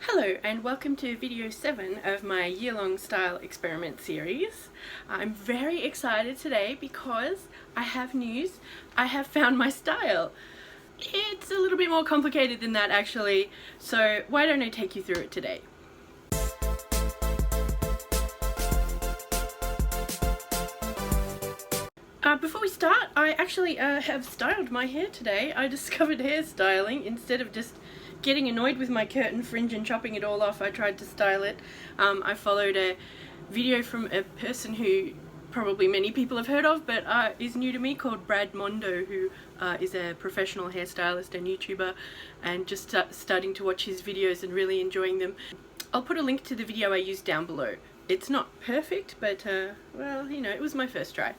Hello and welcome to video 7 of my year-long style experiment series. I'm very excited today because I have news. I have found my style. It's a little bit more complicated than that actually, so why don't I take you through it today? Before we start, I actually have styled my hair today. I discovered hairstyling. Instead of just getting annoyed with my curtain fringe and chopping it all off, I tried to style it. I followed a video from a person who probably many people have heard of, but is new to me, called Brad Mondo, who is a professional hairstylist and YouTuber, and just starting to watch his videos and really enjoying them. I'll put a link to the video I used down below. It's not perfect, but well, you know, it was my first try.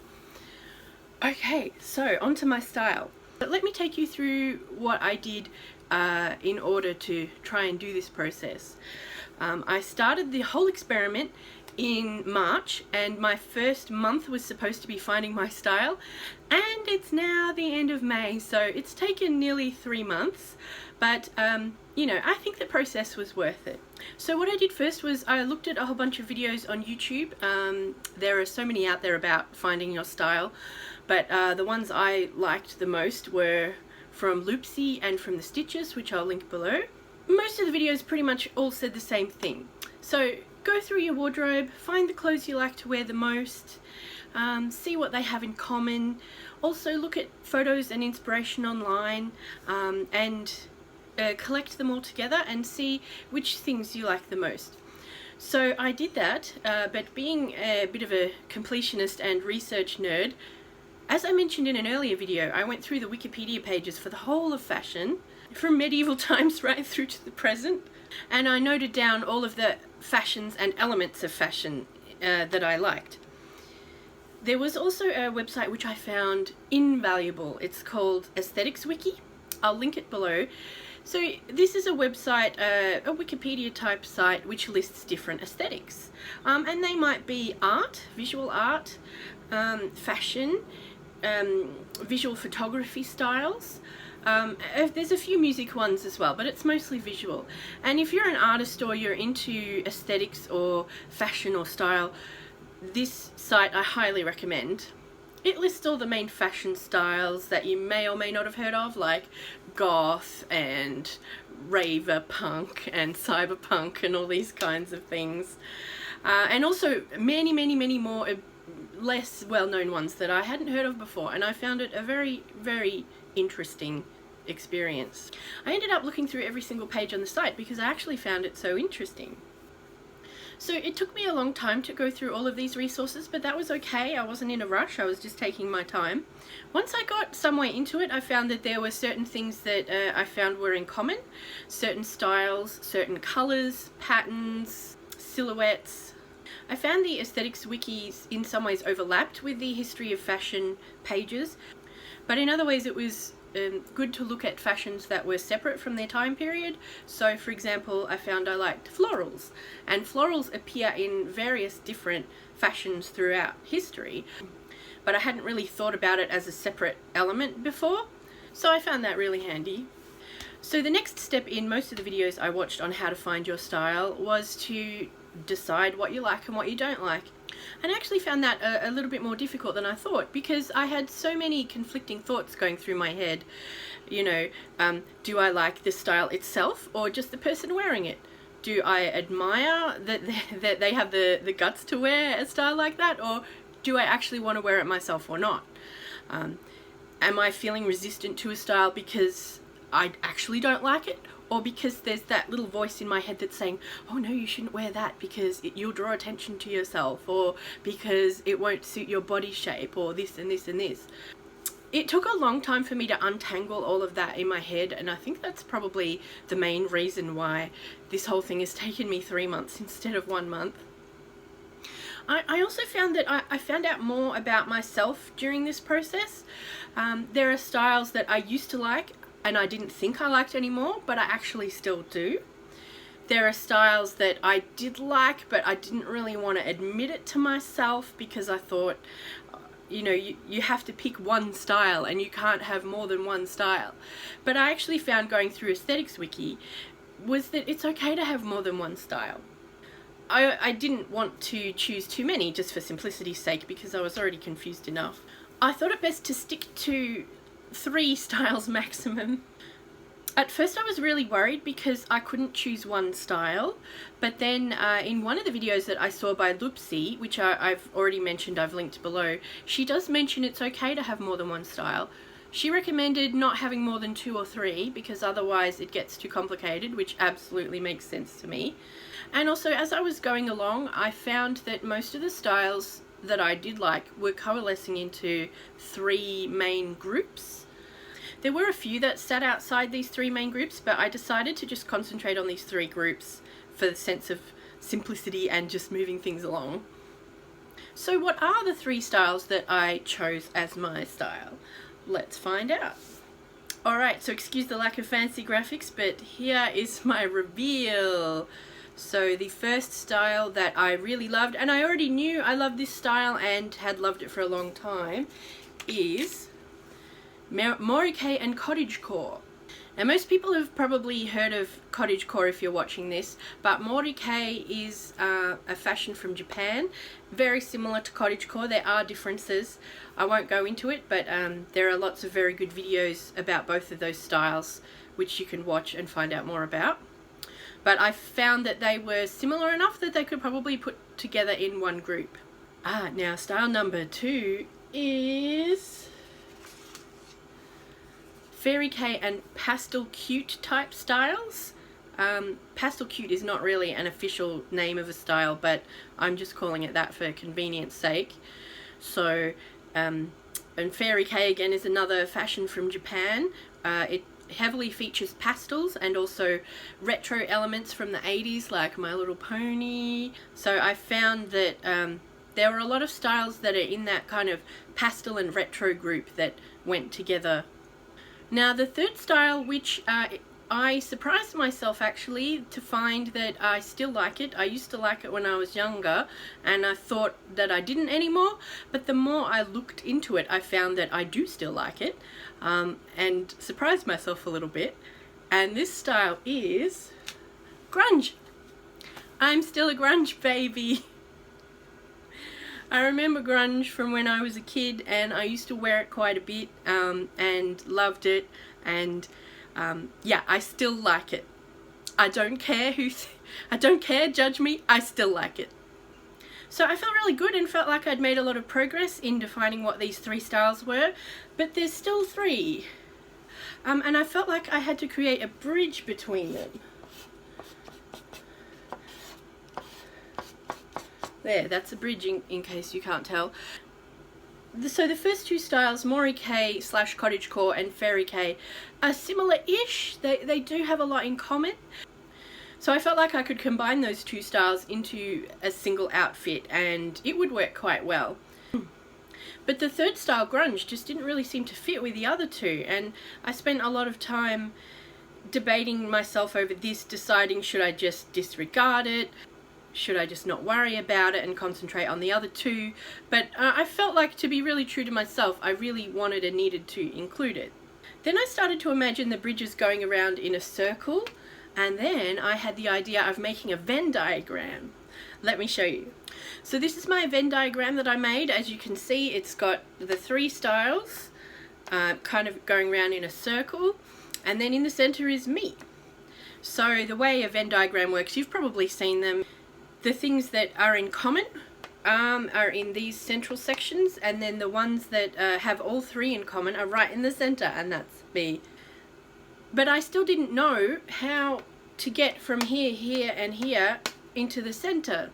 Okay, so onto my style. But let me take you through what I did in order to try and do this process. I started the whole experiment in March, and my first month was supposed to be finding my style, and it's now the end of May, so it's taken nearly 3 months, but you know, I think the process was worth it. So what I did first was I looked at a whole bunch of videos on YouTube. There are so many out there about finding your style, but the ones I liked the most were from Loopsy and from The Stitches, which I'll link below. Most of the videos pretty much all said the same thing. So go through your wardrobe, find the clothes you like to wear the most, see what they have in common. Also look at photos and inspiration online, and collect them all together and see which things you like the most. So I did that, but being a bit of a completionist and research nerd, as I mentioned in an earlier video, I went through the Wikipedia pages for the whole of fashion, from medieval times right through to the present, and I noted down all of the fashions and elements of fashion that I liked. There was also a website which I found invaluable. It's called Aesthetics Wiki. I'll link it below. So this is a website, a Wikipedia type site, which lists different aesthetics. And they might be art, visual art, fashion, visual photography styles. There's a few music ones as well, but it's mostly visual. And if you're an artist or you're into aesthetics or fashion or style, this site I highly recommend. It lists all the main fashion styles that you may or may not have heard of, like goth and raver punk and cyberpunk and all these kinds of things. And also many more less well-known ones that I hadn't heard of before, and I found it a very interesting experience. I ended up looking through every single page on the site because I actually found it so interesting. So it took me a long time to go through all of these resources, but that was okay. I wasn't in a rush, I was just taking my time. Once I got some way into it, I found that there were certain things that I found were in common. Certain styles, certain colours, patterns, silhouettes. I found the aesthetics wikis in some ways overlapped with the history of fashion pages, but in other ways it was good to look at fashions that were separate from their time period. So for example, I found I liked florals, and florals appear in various different fashions throughout history, but I hadn't really thought about it as a separate element before, so I found that really handy. So the next step in most of the videos I watched on how to find your style was to decide what you like and what you don't like. And I actually found that a little bit more difficult than I thought, because I had so many conflicting thoughts going through my head. You know, do I like the style itself or just the person wearing it? Do I admire that they have the guts to wear a style like that, or do I actually want to wear it myself or not? Am I feeling resistant to a style because I actually don't like it, or because there's that little voice in my head that's saying, oh no, you shouldn't wear that because you'll draw attention to yourself, or because it won't suit your body shape, or this and this and this. It took a long time for me to untangle all of that in my head, and I think that's probably the main reason why this whole thing has taken me 3 months instead of 1 month. I also found that I found out more about myself during this process. There are styles that I used to like and I didn't think I liked anymore, but I actually still do. There are styles that I did like, but I didn't really want to admit it to myself because I thought, you know, you have to pick one style and you can't have more than one style. But I actually found, going through Aesthetics Wiki, was that it's okay to have more than one style. I didn't want to choose too many just for simplicity's sake because I was already confused enough. I thought it best to stick to 3 styles maximum. At first I was really worried because I couldn't choose one style, but then in one of the videos that I saw by Loopsy, which I've already mentioned, I've linked below, she does mention it's okay to have more than one style. She recommended not having more than 2 or 3 because otherwise it gets too complicated, which absolutely makes sense to me. And also, as I was going along, I found that most of the styles that I did like were coalescing into 3 main groups. There were a few that sat outside these 3 main groups, but I decided to just concentrate on these 3 groups for the sense of simplicity and just moving things along. So what are the 3 styles that I chose as my style? Let's find out. Alright, so excuse the lack of fancy graphics, but here is my reveal. So the first style that I really loved, and I already knew I loved this style and had loved it for a long time, is Morike and Cottagecore. Now most people have probably heard of Cottagecore if you're watching this, but Morike is a fashion from Japan, very similar to Cottagecore. There are differences. I won't go into it, but there are lots of very good videos about both of those styles which you can watch and find out more about. But I found that they were similar enough that they could probably put together in one group. Now style number 2 is Fairy K and Pastel Cute type styles. Pastel Cute is not really an official name of a style, but I'm just calling it that for convenience sake. So, and Fairy K again is another fashion from Japan. It heavily features pastels and also retro elements from the 80s like My Little Pony. So I found that there were a lot of styles that are in that kind of pastel and retro group that went together. Now the third style, which I surprised myself actually to find that I still like it. I used to like it when I was younger and I thought that I didn't anymore, but the more I looked into it I found that I do still like it, and surprised myself a little bit. And this style is grunge. I'm still a grunge baby. I remember grunge from when I was a kid and I used to wear it quite a bit and loved it, and yeah, I still like it. I don't care I don't care, judge me, I still like it. So I felt really good and felt like I'd made a lot of progress in defining what these 3 styles were, but there's still 3. And I felt like I had to create a bridge between them. There, that's a bridge in case you can't tell. So the first 2 styles, Morike / Cottagecore and Fairy K, are similar-ish. They do have a lot in common. So I felt like I could combine those 2 styles into a single outfit and it would work quite well. But the third style, grunge, just didn't really seem to fit with the other 2, and I spent a lot of time debating myself over this, deciding should I just disregard it, should I just not worry about it and concentrate on the other 2, but I felt like, to be really true to myself, I really wanted and needed to include it. Then I started to imagine the bridges going around in a circle, and then I had the idea of making a Venn diagram. Let me show you. So this is my Venn diagram that I made. As you can see, it's got the 3 styles kind of going around in a circle, and then in the center is me. So the way a Venn diagram works, you've probably seen them. The things that are in common are in these central sections, and then the ones that have all 3 in common are right in the center, and that's me. But I still didn't know how to get from here, here, and here into the center.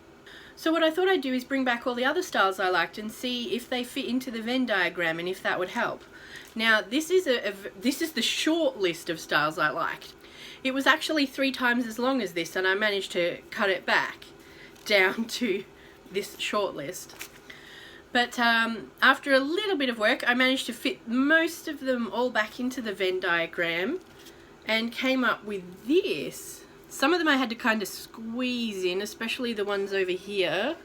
So what I thought I'd do is bring back all the other styles I liked and see if they fit into the Venn diagram and if that would help. Now this is the short list of styles I liked. It was actually 3 times as long as this, and I managed to cut it back down to this short list. But after a little bit of work I managed to fit most of them all back into the Venn diagram and came up with this. Some of them I had to kind of squeeze in, especially the ones over here.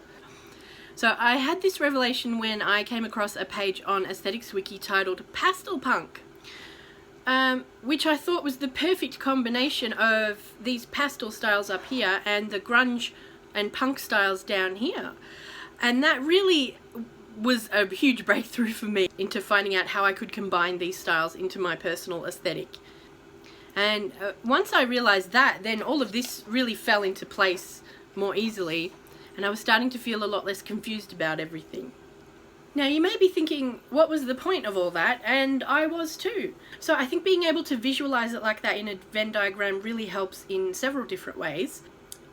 So I had this revelation when I came across a page on Aesthetics Wiki titled Pastel Punk. which I thought was the perfect combination of these pastel styles up here and the grunge and punk styles down here. And that really was a huge breakthrough for me into finding out how I could combine these styles into my personal aesthetic. And once I realized that, then all of this really fell into place more easily, and I was starting to feel a lot less confused about everything. Now you may be thinking, what was the point of all that? And I was too. So I think being able to visualize it like that in a Venn diagram really helps in several different ways.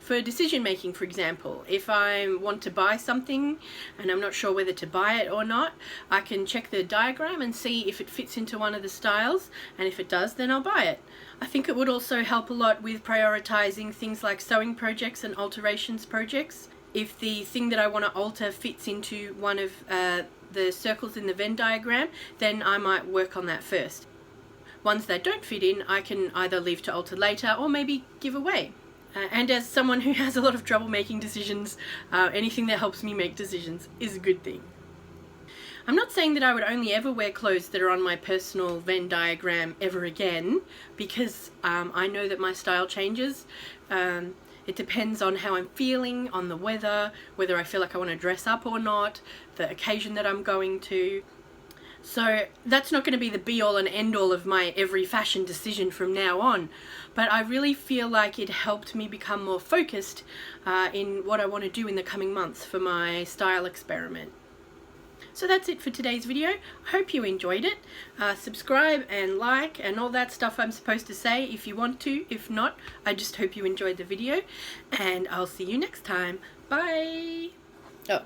For decision making, for example, if I want to buy something and I'm not sure whether to buy it or not, I can check the diagram and see if it fits into one of the styles, and if it does, then I'll buy it. I think it would also help a lot with prioritizing things like sewing projects and alterations projects. If the thing that I want to alter fits into one of the circles in the Venn diagram, then I might work on that first. Ones that don't fit in, I can either leave to alter later or maybe give away. And as someone who has a lot of trouble making decisions, anything that helps me make decisions is a good thing. I'm not saying that I would only ever wear clothes that are on my personal Venn diagram ever again, because I know that my style changes. It depends on how I'm feeling, on the weather, whether I feel like I want to dress up or not, the occasion that I'm going to. So that's not going to be the be-all and end-all of my every fashion decision from now on. But I really feel like it helped me become more focused in what I want to do in the coming months for my style experiment. So that's it for today's video. I hope you enjoyed it. Subscribe and like and all that stuff I'm supposed to say if you want to. If not, I just hope you enjoyed the video, and I'll see you next time. Bye! Oh,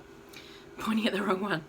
pointing at the wrong one.